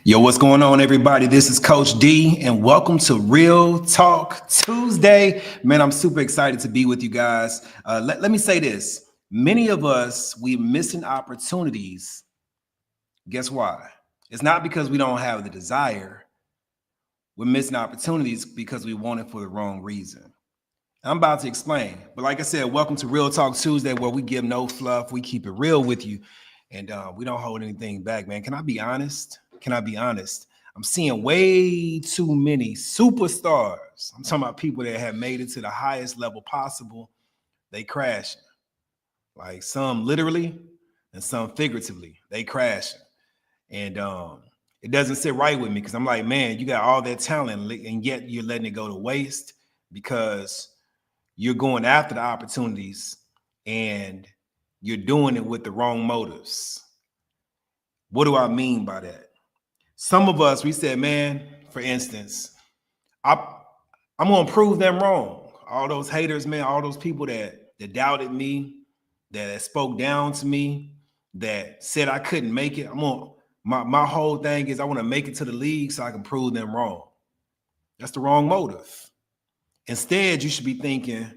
Yo, what's going on, everybody? This is Coach D, and welcome to Real Talk Tuesday. Man, I'm super excited to be with you guys. Let me say this. Many of us, we're missing opportunities. Guess why? It's not because we don't have the desire. We're missing opportunities because we want it for the wrong reason. I'm about to explain. But like I said, welcome to Real Talk Tuesday, where we give no fluff. We keep it real with you, and we don't hold anything back, man. Can I be honest? I'm seeing way too many superstars. I'm talking about people that have made it to the highest level possible. They crashing. Like some literally and some figuratively. They crashing. And it doesn't sit right with me because I'm like, man, you got all that talent and yet you're letting it go to waste because you're going after the opportunities and you're doing it with the wrong motives. What do I mean by that? Some of us, we said, man, for instance, I'm going to prove them wrong. All those haters, man, all those people that doubted me, that spoke down to me, that said I couldn't make it. My whole thing is I want to make it to the league so I can prove them wrong. That's the wrong motive. Instead, you should be thinking,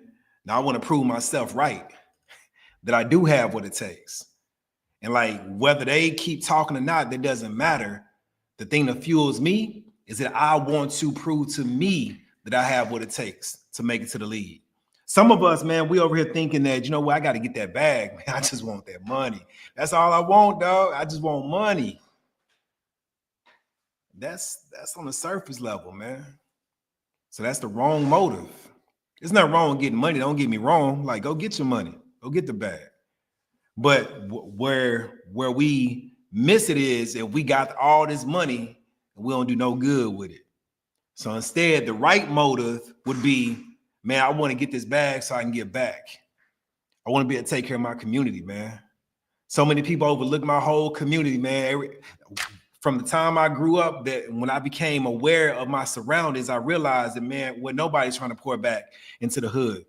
now I want to prove myself right, that I do have what it takes. And like, whether they keep talking or not, that doesn't matter. The thing that fuels me is that I want to prove to me that I have what it takes to make it to the league. Some of us, man, we over here thinking that, you know what, I got to get that bag, man. I just want that money. That's all I want, dog. I just want money. That's on the surface level, man. So that's the wrong motive. It's not wrong with getting money. Don't get me wrong. Like, go get your money. Go get the bag. But where we miss it is if we got all this money and we don't do no good with it. So instead, the right motive would be, man, I want to get this bag so I can give back. I want to be able to take care of my community, man. So many people overlook my whole community, man. From the time I grew up, that when I became aware of my surroundings, I realized that, man, when nobody's trying to pour back into the hood,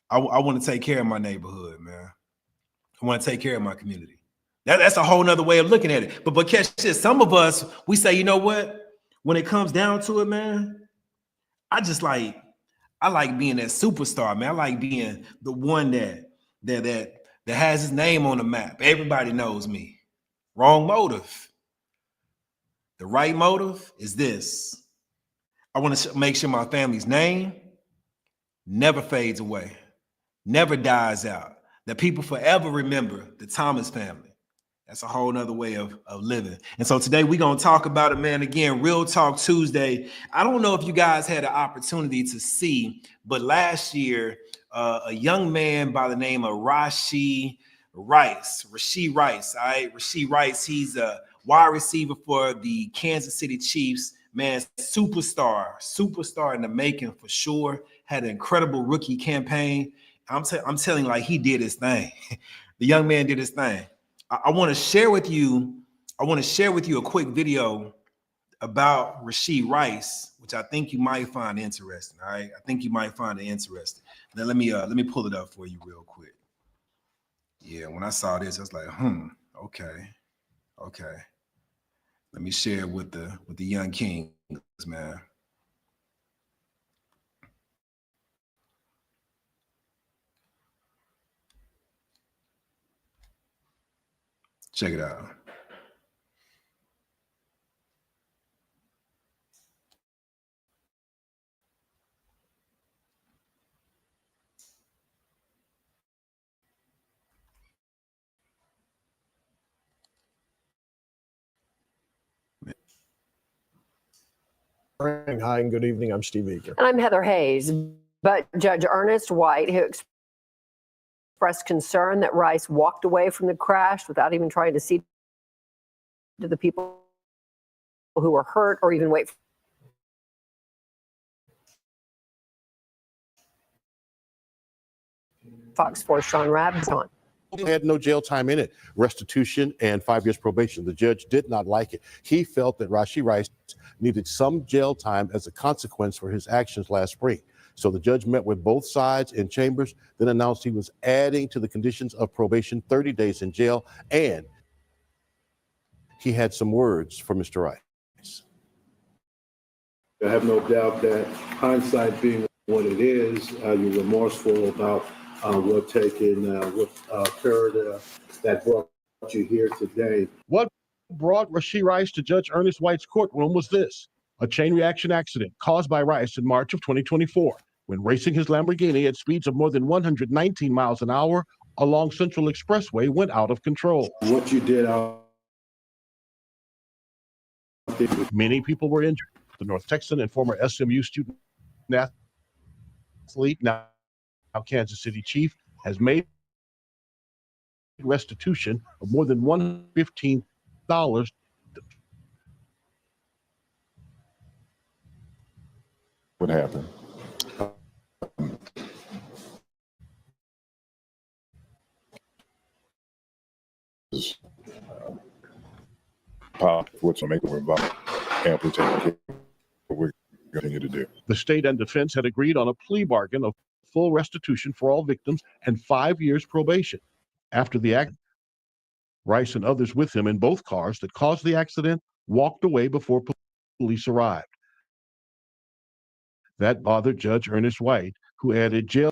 I want to take care of my neighborhood, man. I want to take care of my community. That's a whole nother way of looking at it. But catch this, some of us, we say, you know what? When it comes down to it, man, I like being that superstar, man. I like being the one that has his name on the map. Everybody knows me. Wrong motive. The right motive is this. I want to make sure my family's name never fades away, never dies out, that people forever remember the Thomas family. That's a whole nother way of living. And so today we're going to talk about it, man. Again, Real Talk Tuesday. I don't know if you guys had an opportunity to see, but last year, a young man by the name of Rashee Rice, all right? Rashee Rice, he's a wide receiver for the Kansas City Chiefs. Man, superstar in the making for sure. Had an incredible rookie campaign. I'm telling you, like, he did his thing. The young man did his thing. I want to share with you a quick video about Rashee Rice, which I think you might find interesting. All right, I think you might find it interesting. Now let me pull it up for you real quick. Yeah, when I saw this, I was like, okay. Let me share it with the young kings, man. Check it out. Hi and good evening. I'm Steve Eager. And I'm Heather Hayes. But Judge Ernest White, who expressed concern that Rice walked away from the crash without even trying to see to the people who were hurt or even wait. Fox 4's Sean Rabson. It had no jail time in it, restitution and 5 years probation. The judge did not like it. He felt that Rashee Rice needed some jail time as a consequence for his actions last spring. So the judge met with both sides in chambers, then announced he was adding to the conditions of probation 30 days in jail, and he had some words for Mr. Rice. I have no doubt that hindsight being what it is, you're remorseful about what occurred that brought you here today. What brought Rashee Rice to Judge Ernest White's courtroom was this: a chain reaction accident caused by Rice in March of 2024 when racing his Lamborghini at speeds of more than 119 miles an hour along Central Expressway went out of control. What you did out there. Many people were injured. The North Texan and former SMU student athlete, now Kansas City Chief, has made restitution of more than $115. What happened? What's to make it involved amply taken care of. We're continue to do. The state and defense had agreed on a plea bargain of full restitution for all victims and 5 years probation. After the accident, Rice and others with him in both cars that caused the accident walked away before police arrived. That bothered Judge Ernest White, who added jail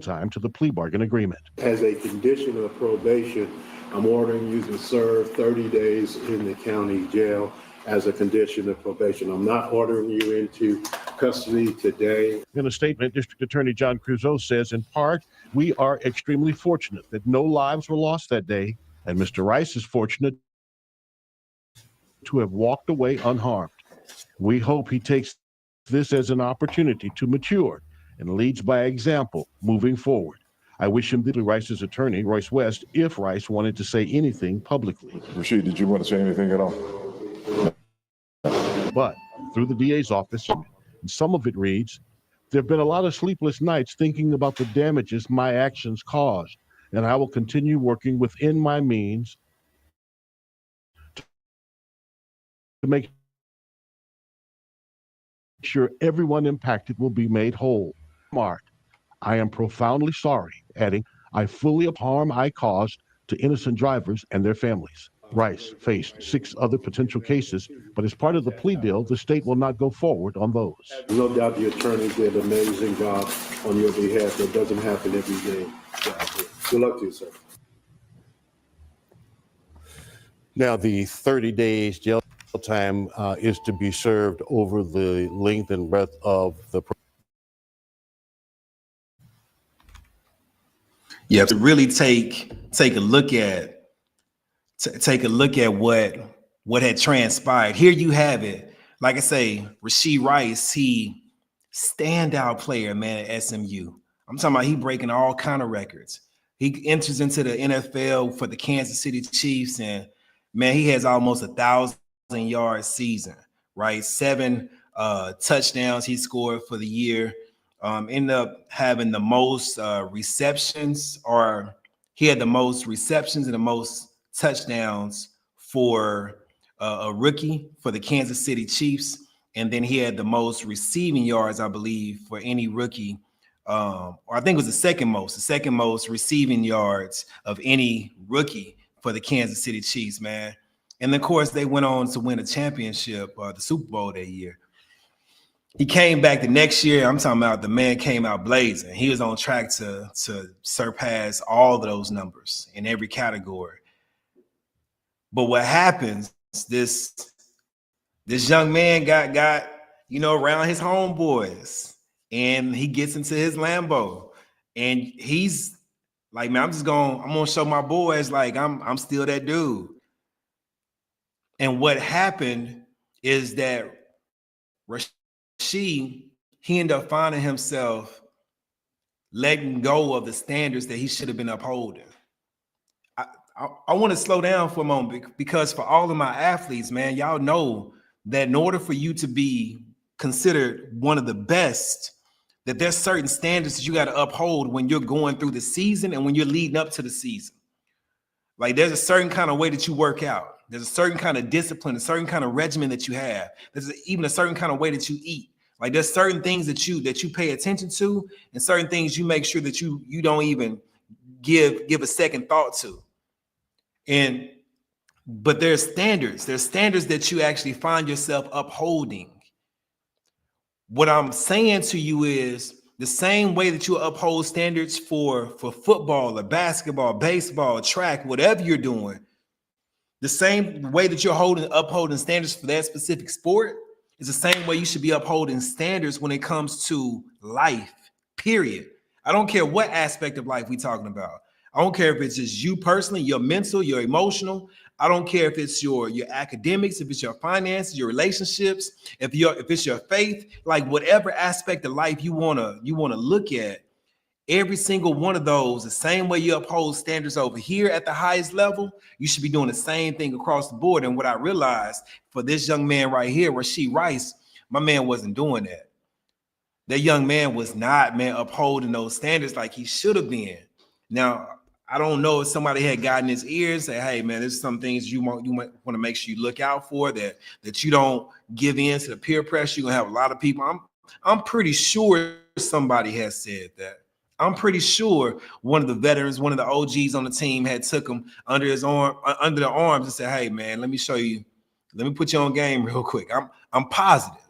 time to the plea bargain agreement. As a condition of probation, I'm ordering you to serve 30 days in the county jail as a condition of probation. I'm not ordering you into custody today. In a statement, District Attorney John Creuzot says, in part, we are extremely fortunate that no lives were lost that day, and Mr. Rice is fortunate to have walked away unharmed. We hope he takes this as an opportunity to mature and leads by example moving forward. I wish him the Rice's attorney, Royce West, if Rice wanted to say anything publicly. Rashee, did you want to say anything at all? But through the DA's office, and some of it reads, there have been a lot of sleepless nights thinking about the damages my actions caused, and I will continue working within my means to make sure everyone impacted will be made whole. Mark, I am profoundly sorry, adding, I fully harm I caused to innocent drivers and their families. Rice faced 6 other potential cases, but as part of the plea deal, the state will not go forward on those. No doubt the attorney did an amazing job on your behalf. That doesn't happen every day. Good luck to you, sir. Now, the 30 days jail time is to be served over the length and breadth of the. Yeah, to really take a look at what had transpired. Here you have it. Like I say, Rashee Rice, he standout player, man, at SMU. I'm talking about he breaking all kind of records. He enters into the NFL for the Kansas City Chiefs, and man, he has almost 1,000-yard season, right? 7 touchdowns he scored for the year. Ended up having the most receptions, or he had the most receptions and the most touchdowns for a rookie for the Kansas City Chiefs. And then he had the most receiving yards, I believe, for any rookie. Or I think it was the second most receiving yards of any rookie for the Kansas City Chiefs, man. And of course, they went on to win a championship, the Super Bowl that year. He came back the next year. I'm talking about the man came out blazing. He was on track to surpass all of those numbers in every category. But what happens, this young man got around his homeboys, and he gets into his Lambo, and he's like, man, I'm gonna show my boys like I'm still that dude. And what happened is that Rashee, he ended up finding himself letting go of the standards that he should have been upholding. I want to slow down for a moment, because for all of my athletes, man, y'all know that in order for you to be considered one of the best, that there's certain standards that you got to uphold when you're going through the season and when you're leading up to the season. Like there's a certain kind of way that you work out. There's a certain kind of discipline, a certain kind of regimen that you have. There's even a certain kind of way that you eat. Like there's certain things that you pay attention to, and certain things you make sure that you don't even give a second thought to. But there's standards that you actually find yourself upholding. What I'm saying to you is the same way that you uphold standards for football or basketball, baseball, track, whatever you're doing, the same way that you're upholding standards for that specific sport is the same way you should be upholding standards when it comes to life, period. I don't care what aspect of life we're talking about. I don't care if it's just you personally, your mental, your emotional. I don't care if it's your academics, if it's your finances, your relationships, if it's your faith, like whatever aspect of life you wanna look at, every single one of those, the same way you uphold standards over here at the highest level, you should be doing the same thing across the board. And what I realized for this young man right here, Rashee Rice, my man wasn't doing that. That young man was not, man, upholding those standards like he should have been. Now, I don't know if somebody had gotten his ears, say, hey, man, there's some things you might want to make sure you look out for, that you don't give in to the peer pressure. You're gonna have a lot of people. I'm pretty sure somebody has said that. I'm pretty sure one of the veterans, one of the OGs on the team had took him under his arm, under the arms and said, hey, man, let me show you, let me put you on game real quick. I'm positive.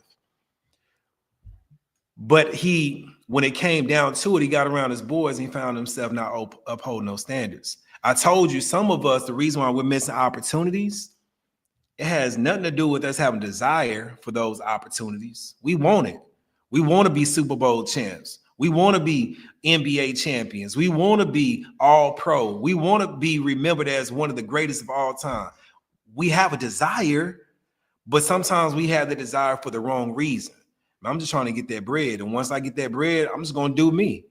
But when it came down to it, he got around his boys and he found himself not upholding those standards. I told you, some of us, the reason why we're missing opportunities, it has nothing to do with us having desire for those opportunities. We want it. We want to be Super Bowl champs. We want to be NBA champions. We want to be all pro. We want to be remembered as one of the greatest of all time. We have a desire, but sometimes we have the desire for the wrong reason. I'm just trying to get that bread. And once I get that bread, I'm just going to do me.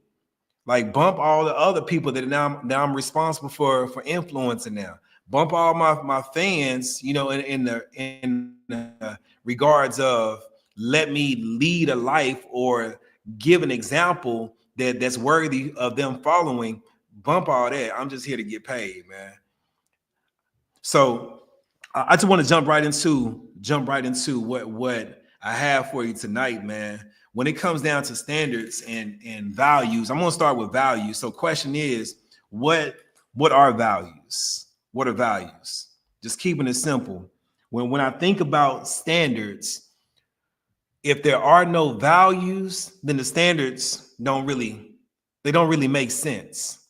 Like bump all the other people that now I'm responsible for influencing now. Bump all my fans, you know, in the regards of let me lead a life or give an example that's worthy of them following. Bump all that. I'm just here to get paid, man. So I just want to jump right into what I have for you tonight, man. When it comes down to standards and values, I'm going to start with values. So question is, what are values? What are values? Just keeping it simple. When I think about standards, if there are no values, then the standards don't really make sense.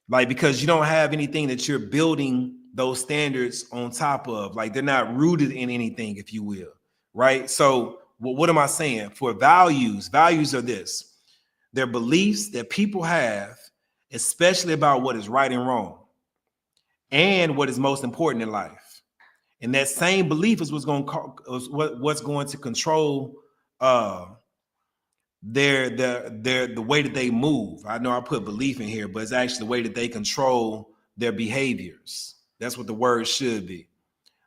Like, because you don't have anything that you're building those standards on top of. Like, they're not rooted in anything, if you will. Right? So what am I saying? For values are this. They're beliefs that people have, especially about what is right and wrong and what is most important in life. And that same belief is what's going to control the way that they move. I know I put belief in here, but it's actually the way that they control their behaviors. That's what the word should be.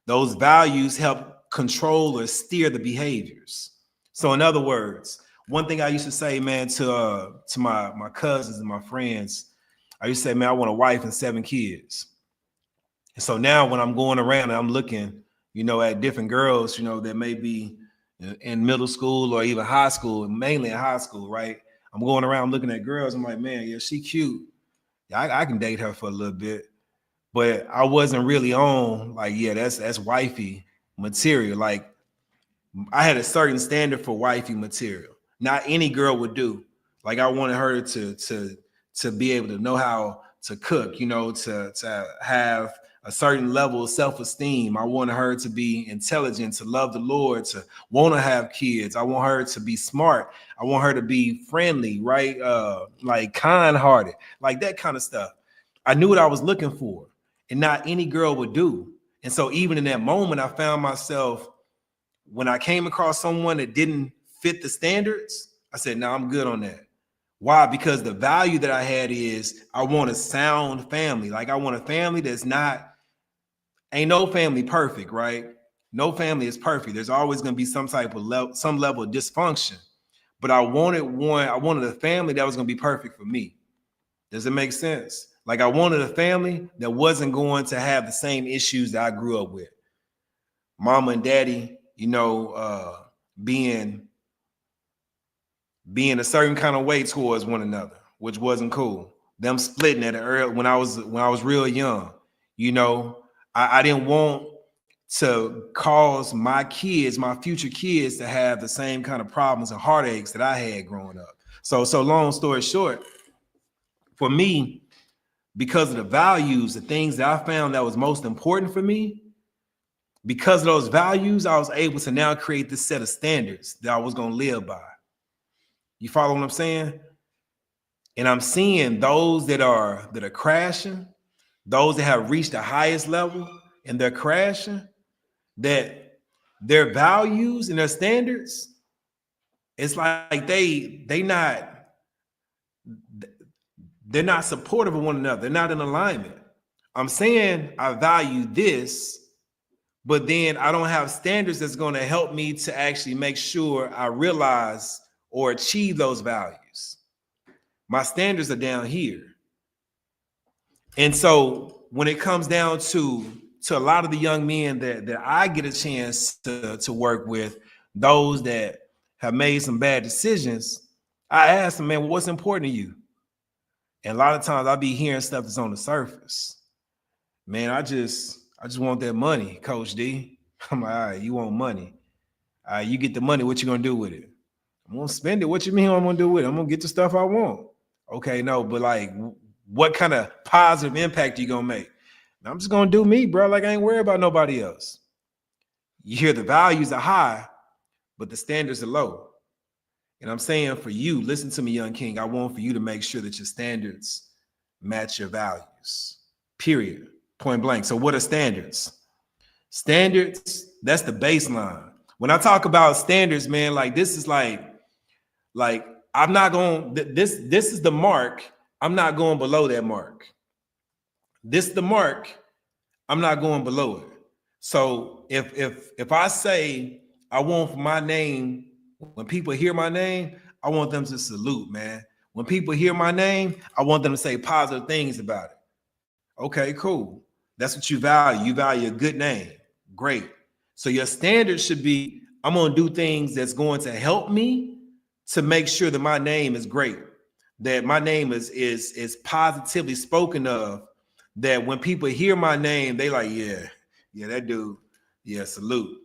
Those values help control or steer the behaviors. So in other words, one thing I used to say, man, to my cousins and my friends, I used to say, man, I want a wife and 7 kids. And so now when I'm going around and I'm looking, you know, at different girls, you know, that may be in middle school or even high school, mainly in high school, right? I'm going around looking at girls. I'm like, man, yeah, she cute. Yeah, I can date her for a little bit. But I wasn't really on like, yeah, that's wifey material. Like, I had a certain standard for wifey material. Not any girl would do. Like, I wanted her to be able to know how to cook, you know, to have a certain level of self-esteem. I wanted her to be intelligent, to love the Lord, to want to have kids. I want her to be smart. I want her to be friendly, right? Like kind-hearted, like that kind of stuff. I knew what I was looking for, and not any girl would do. And so even in that moment, I found myself, when I came across someone that didn't fit the standards, I said, no, I'm good on that. Why? Because the value that I had is I want a sound family. Like, I want a family that's ain't no family perfect, right? No family is perfect. There's always going to be some level of dysfunction. But I wanted a family that was going to be perfect for me. Does it make sense? Like I wanted a family that wasn't going to have the same issues that I grew up with. Mama and daddy, you know, being a certain kind of way towards one another, which wasn't cool. Them splitting at an early when I was real young, you know, I didn't want to cause my kids, my future kids, to have the same kind of problems and heartaches that I had growing up. So long story short, for me, because of the values, the things that I found that was most important for me, because of those values, I was able to now create this set of standards that I was going to live by. You follow what I'm saying? And I'm seeing those that are crashing, those that have reached the highest level and they're crashing, that their values and their standards, it's like they're not supportive of one another. They're not in alignment. I'm saying I value this, but then I don't have standards that's going to help me to actually make sure I realize or achieve those values. My standards are down here. And so when it comes down to a lot of the young men that I get a chance to work with, those that have made some bad decisions, I ask them, man, well, what's important to you? And a lot of times I'll be hearing stuff that's on the surface. Man, I just want that money, Coach D. I'm like, all right, you want money. All right, you get the money, what you gonna do with it? I'm gonna spend it. What you mean I'm gonna do with it? I'm gonna get the stuff I want. Okay, no, but like, what kind of positive impact you gonna make? And I'm just gonna do me, bro. Like I ain't worried about nobody else. You hear the values are high, but the standards are low. And I'm saying for you, listen to me, young king, I want for you to make sure that your standards match your values, period, point blank. So what are standards? Standards, that's the baseline. When I talk about standards, man, like this is like I'm not going, this is the mark. I'm not going below that mark. This is the mark. I'm not going below it. So if I say I want for my name, when people hear my name, I want them to salute, man. When people hear my name, I want them to say positive things about it. Okay, cool. That's what you value. You value a good name. Great. So your standard should be, I'm going to do things that's going to help me to make sure that my name is great, that my name is positively spoken of, that when people hear my name, they like, yeah, that dude, yeah, salute.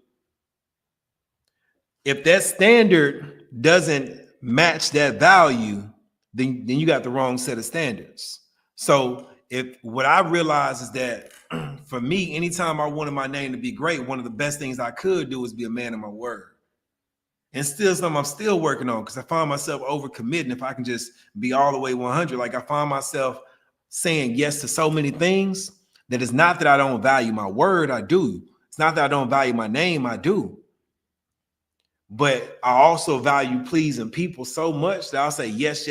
If that standard doesn't match that value, then you got the wrong set of standards. So if what I realize is that for me, anytime I wanted my name to be great, one of the best things I could do is be a man of my word. And still something I'm still working on, because I find myself overcommitting. If I can just be all the way 100, like I find myself saying yes to so many things that it's not that I don't value my word, I do. It's not that I don't value my name, I do. But I also value pleasing people so much that I'll say yes,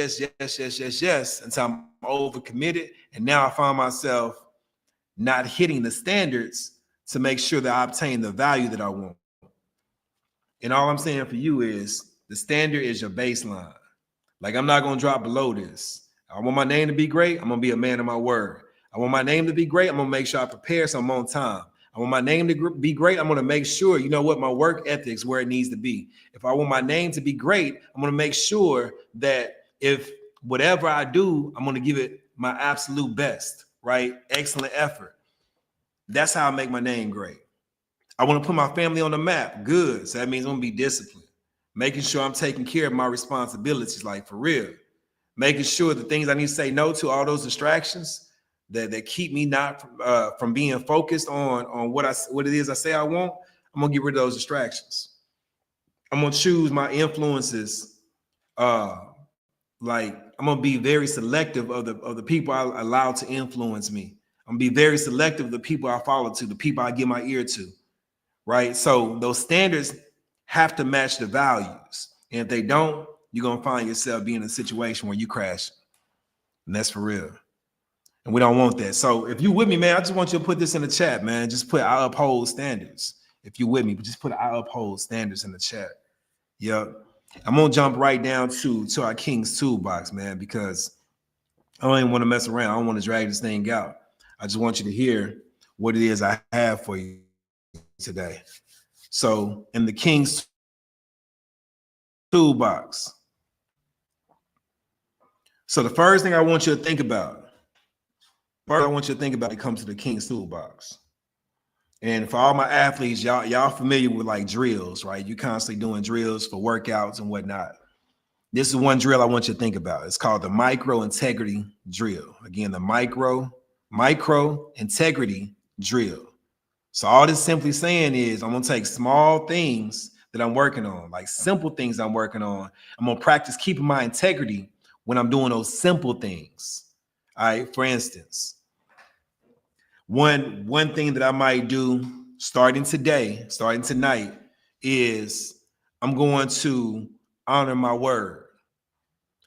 until I'm overcommitted. And now I find myself not hitting the standards to make sure that I obtain the value that I want. And all I'm saying for you is the standard is your baseline. Like I'm not going to drop below this. I want my name to be great. I'm going to be a man of my word. I want my name to be great. I'm going to make sure I prepare so I'm on time. I want my name to be great. I'm going to make sure, you know what, my work ethics where it needs to be. If I want my name to be great, I'm going to make sure that if whatever I do, I'm going to give it my absolute best, right? Excellent effort. That's how I make my name great. I want to put my family on the map. Good. So that means I'm going to be disciplined. Making sure I'm taking care of my responsibilities, like for real. Making sure the things I need to say no to, all those distractions that keep me not from being focused on what it is I say I want. I'm gonna get rid of those distractions. I'm gonna choose my influences. Like I'm gonna be very selective of the people I allow to influence me. I'm gonna be very selective of the people I follow to, the people I give my ear to. Right. So those standards have to match the values. And if they don't, you're gonna find yourself being in a situation where you crash. And that's for real. And we don't want that. So if you with me, man, I just want you to put this in the chat, man. Just put I uphold standards. If you with me, but just put I uphold standards in the chat. Yep. I'm gonna jump right down to our King's toolbox, man, because I don't even want to mess around. I don't want to drag this thing out. I just want you to hear what it is I have for you today. So in the King's toolbox. So the first thing I want you to think about, when it comes to the King's toolbox. And for all my athletes, y'all familiar with like drills, right? You constantly doing drills for workouts and whatnot. This is one drill I want you to think about. It's called the micro integrity drill. Again, the micro integrity drill. So all this simply saying is I'm gonna take small things that I'm working on, like simple things I'm working on. I'm gonna practice keeping my integrity when I'm doing those simple things. All right, for instance, one thing that I might do starting tonight, is I'm going to honor my word.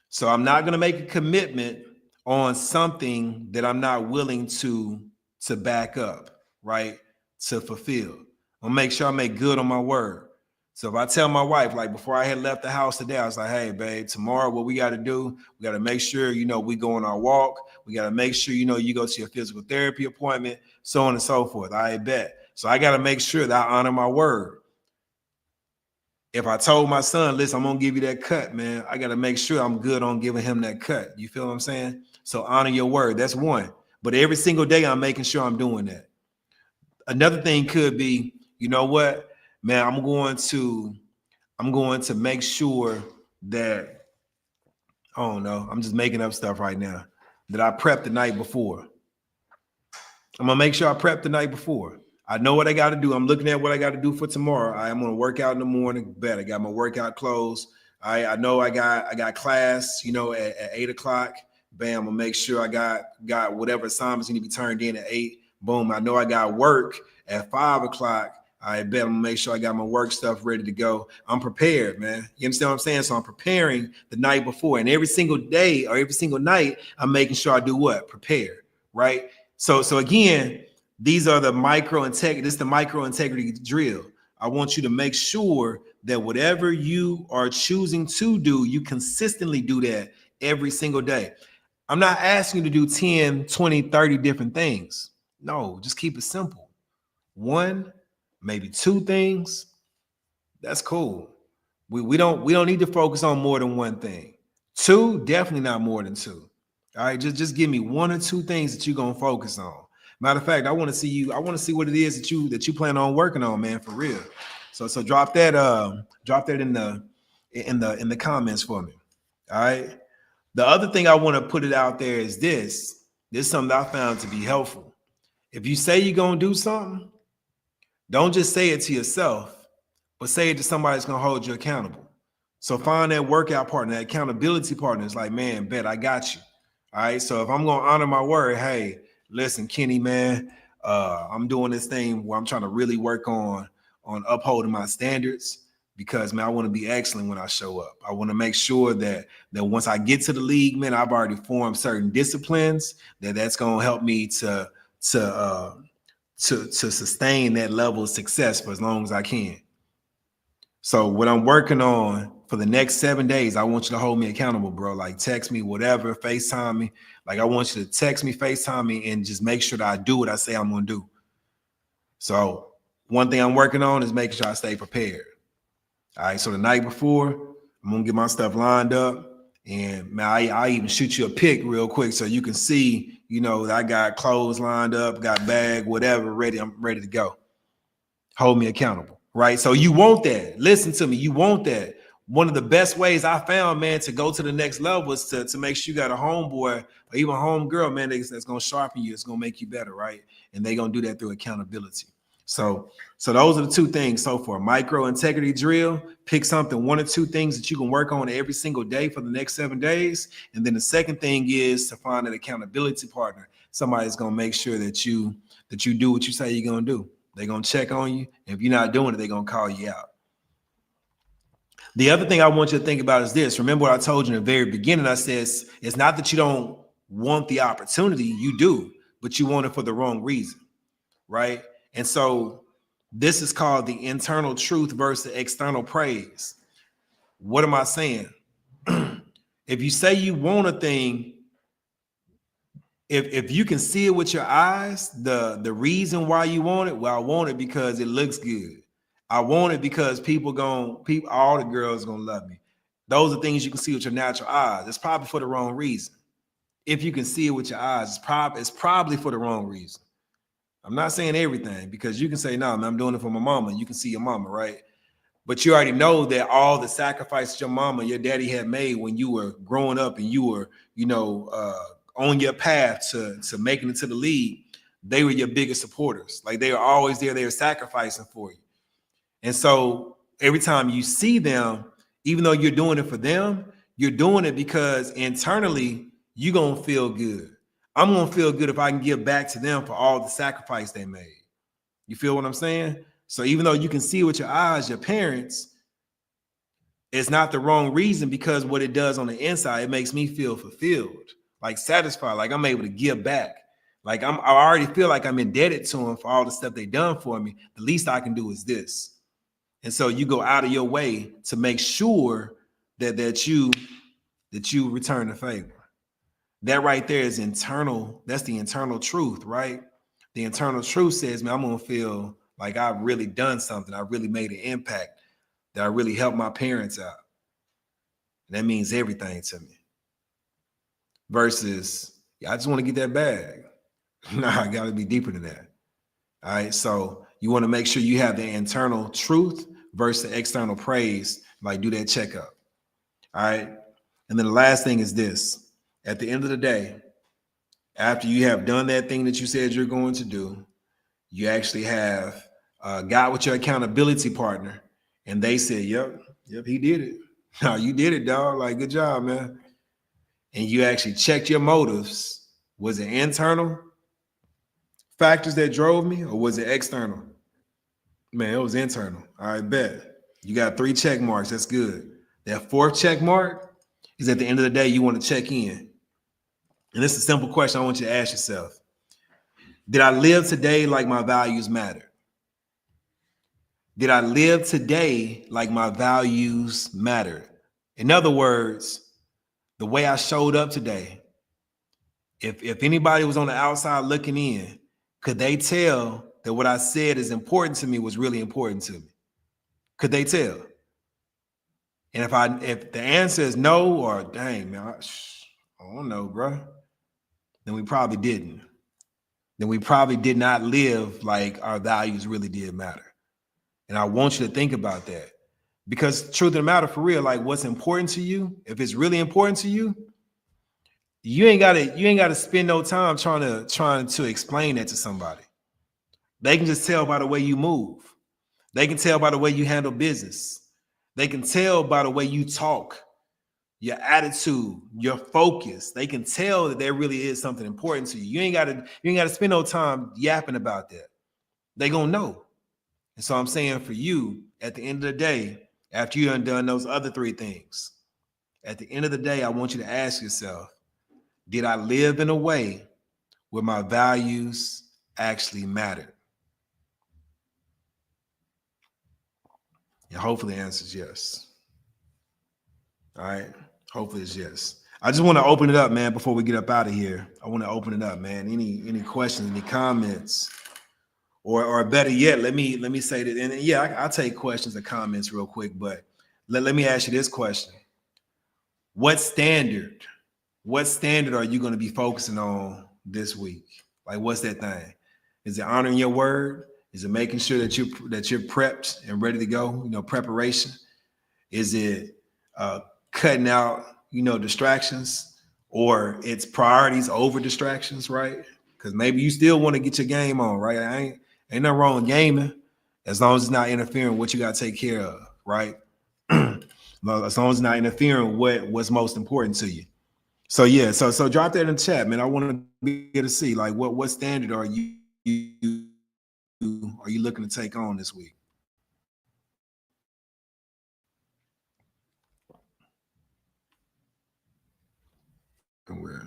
So I'm not going to make a commitment on something that I'm not willing to back up, right? To fulfill. I'll make sure I make good on my word. So if I tell my wife, like before I had left the house today, I was like, hey, babe, tomorrow what we got to do, we got to make sure, we go on our walk. We got to make sure, you go to your physical therapy appointment, so on and so forth. I bet. So I got to make sure that I honor my word. If I told my son, listen, I'm going to give you that cut, man, I got to make sure I'm good on giving him that cut. You feel what I'm saying? So honor your word. That's one. But every single day, I'm making sure I'm doing that. Another thing could be, you know what, man, I'm going to make sure that, I don't know, I'm just making up stuff right now, that I prep the night before. I'm going to make sure I prep the night before. I know what I got to do. I'm looking at what I got to do for tomorrow. I'm going to work out in the morning. Bet I got my workout clothes. I know I got class, at 8 o'clock. Bam, I'm going to make sure I got whatever assignments need to be turned in at 8. Boom, I know I got work at 5 o'clock. I bet I'm going to make sure I got my work stuff ready to go. I'm prepared, man. You understand what I'm saying? So I'm preparing the night before. And every single day or every single night, I'm making sure I do what? Prepare, right? So again, these are the micro integrity. This is the micro integrity drill. I want you to make sure that whatever you are choosing to do, you consistently do that every single day. I'm not asking you to do 10, 20, 30 different things. No, just keep it simple. 1, maybe 2 things. That's cool. We don't need to focus on more than 1 thing. 2, definitely not more than 2. All right, just give me 1 or 2 things that you're gonna focus on. Matter of fact, I want to see what it is that you plan on working on, man, for real. So drop that in the comments for me. All right. The other thing I want to put it out there is this. This is something that I found to be helpful. If you say you're gonna do something, don't just say it to yourself, but say it to somebody that's gonna hold you accountable. So find that workout partner, that accountability partner. It's like, man, bet I got you. All right. So if I'm gonna honor my word, hey, listen, Kenny, man, I'm doing this thing where I'm trying to really work on upholding my standards, because, man, I want to be excellent when I show up. I want to make sure that once I get to the league, man, I've already formed certain disciplines that's going to help me to sustain that level of success for as long as I can. So what I'm working on for the next 7 days, I want you to hold me accountable, bro. Like text me, whatever, FaceTime me. Like I want you to text me, FaceTime me, and just make sure that I do what I say I'm going to do. So one thing I'm working on is making sure I stay prepared. All right. So the night before, I'm going to get my stuff lined up. And man, I even shoot you a pic real quick so you can see, that I got clothes lined up, got bag, whatever, ready. I'm ready to go. Hold me accountable. Right. So you want that. Listen to me. You want that. One of the best ways I found, man, to go to the next level is to make sure you got a homeboy or even a homegirl, man, that's going to sharpen you. It's going to make you better. Right. And they're going to do that through accountability. So those are the 2 things so far. Micro integrity drill. Pick something, 1 or 2 things that you can work on every single day for the next 7 days. And then the second thing is to find an accountability partner. Somebody's going to make sure that you do what you say you're going to do. They're going to check on you. And if you're not doing it, they're going to call you out. The other thing I want you to think about is this. Remember what I told you in the very beginning. I said, it's not that you don't want the opportunity. You do, but you want it for the wrong reason, right? And so this is called the internal truth versus external praise. What am I saying? If you say you want a thing, if you can see it with your eyes, the reason why you want it, well, I want it because it looks good. I want it because all the girls gonna love me. Those are things you can see with your natural eyes. It's probably for the wrong reason. If you can see it with your eyes, it's probably for the wrong reason. I'm not saying everything, because you can say, no, man, I'm doing it for my mama. You can see your mama, right? But you already know that all the sacrifices your mama, your daddy had made when you were growing up and you were, on your path to making it to the league, they were your biggest supporters. Like, they were always there. They were sacrificing for you. And so every time you see them, even though you're doing it for them, you're doing it because internally you're going to feel good. I'm going to feel good if I can give back to them for all the sacrifice they made. You feel what I'm saying? So even though you can see with your eyes, your parents, it's not the wrong reason, because what it does on the inside, it makes me feel fulfilled, like satisfied, like I'm able to give back. Like I already feel like I'm indebted to them for all the stuff they done for me. The least I can do is this. And so you go out of your way to make sure that you return the favor. That right there is internal. That's the internal truth, right? The internal truth says, man, I'm gonna feel like I've really done something. I really made an impact, that I really helped my parents out. And that means everything to me. Versus, I just want to get that bag. Nah, I gotta be deeper than that. All right. So you want to make sure you have the internal truth versus the external praise. Like, do that checkup. All right. And then the last thing is this: at the end of the day, after you have done that thing that you said you're going to do, you actually have got with your accountability partner, and they said, yep, he did it. No, you did it, dog. Like, good job, man. And you actually checked your motives. Was it internal factors that drove me, or was it external? Man, it was internal. All right, bet. You got 3 check marks. That's good. That 4th check mark is at the end of the day, you want to check in. And this is a simple question I want you to ask yourself. Did I live today like my values matter? Did I live today like my values mattered? In other words, the way I showed up today, if anybody was on the outside looking in, could they tell that what I said is important to me was really important to me? Could they tell? And if the answer is no, or dang, man, I don't know, bro, then we probably didn't. Then we probably did not live like our values really did matter. And I want you to think about that, because truth of the matter, for real, like, what's important to you, if it's really important to you, you ain't gotta spend no time trying to explain that to somebody. They can just tell by the way you move. They can tell by the way you handle business. They can tell by the way you talk, your attitude, your focus. They can tell that there really is something important to you. You ain't gotta spend no time yapping about that. They gonna know. And so I'm saying, for you, at the end of the day, after you done those other 3 things, at the end of the day, I want you to ask yourself, did I live in a way where my values actually mattered? And hopefully the answer is yes. All right. Hopefully it's yes. I just want to open it up, man, before we get up out of here. I want to open it up, man. Any questions, any comments? Or better yet, let me say that. And yeah, I'll take questions and comments real quick, but let me ask you this question. What standard are you going to be focusing on this week? Like, what's that thing? Is it honoring your word? Is it making sure that you're prepped and ready to go? Preparation. Is it cutting out, distractions, or it's priorities over distractions, right? Because maybe you still want to get your game on, right? Ain't nothing wrong with gaming, as long as it's not interfering with what you got to take care of, right? As long as it's not interfering with what's most important to you. So yeah, so drop that in the chat, man. I want to be able to see, like, what standard are you looking to take on this week? Where?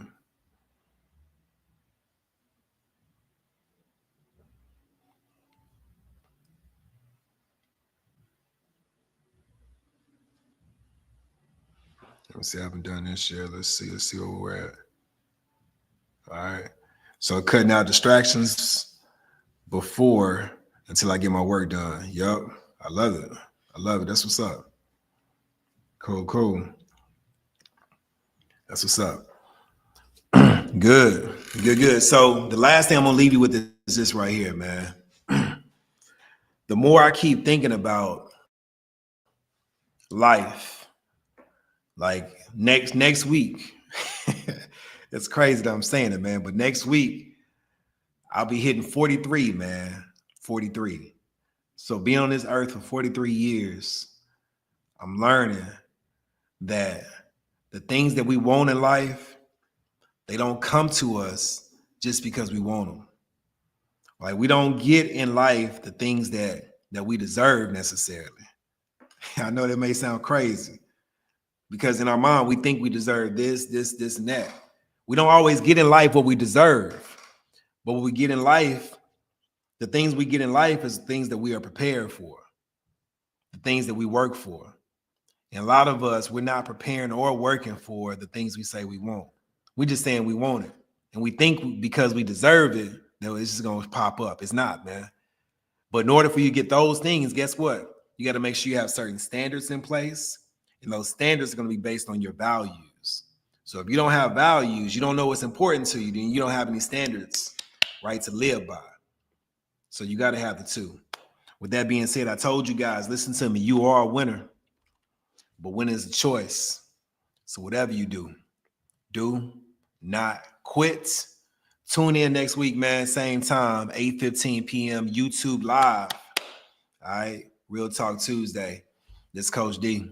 Let me see. I haven't done this yet. Let's see where we're at. All right. So cutting out distractions before until I get my work done. Yup. I love it. I love it. That's what's up. Cool, cool. That's what's up. Good, good, good. So the last thing I'm gonna leave you with is this right here, man. The more I keep thinking about life, like next week, it's crazy that I'm saying it, man. But next week, I'll be hitting 43, man. 43. So being on this earth for 43 years, I'm learning that the things that we want in life, they don't come to us just because we want them. Like we don't get in life the things that we deserve necessarily. I know that may sound crazy because in our mind, we think we deserve this, and that. We don't always get in life what we deserve, but what we get in life, the things we get in life is things that we are prepared for, the things that we work for. And a lot of us, we're not preparing or working for the things we say we want. We're just saying we want it. And we think because we deserve it, that it's just going to pop up. It's not, man. But in order for you to get those things, guess what? You got to make sure you have certain standards in place. And those standards are going to be based on your values. So if you don't have values, you don't know what's important to you, then you don't have any standards, right, to live by. So you got to have the two. With that being said, I told you guys, listen to me, you are a winner. But winning is a choice. So whatever you do not quit. Tune in next week, man. Same time, 8:15 p.m. YouTube live. All right. Real Talk Tuesday. This is Coach D.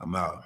I'm out.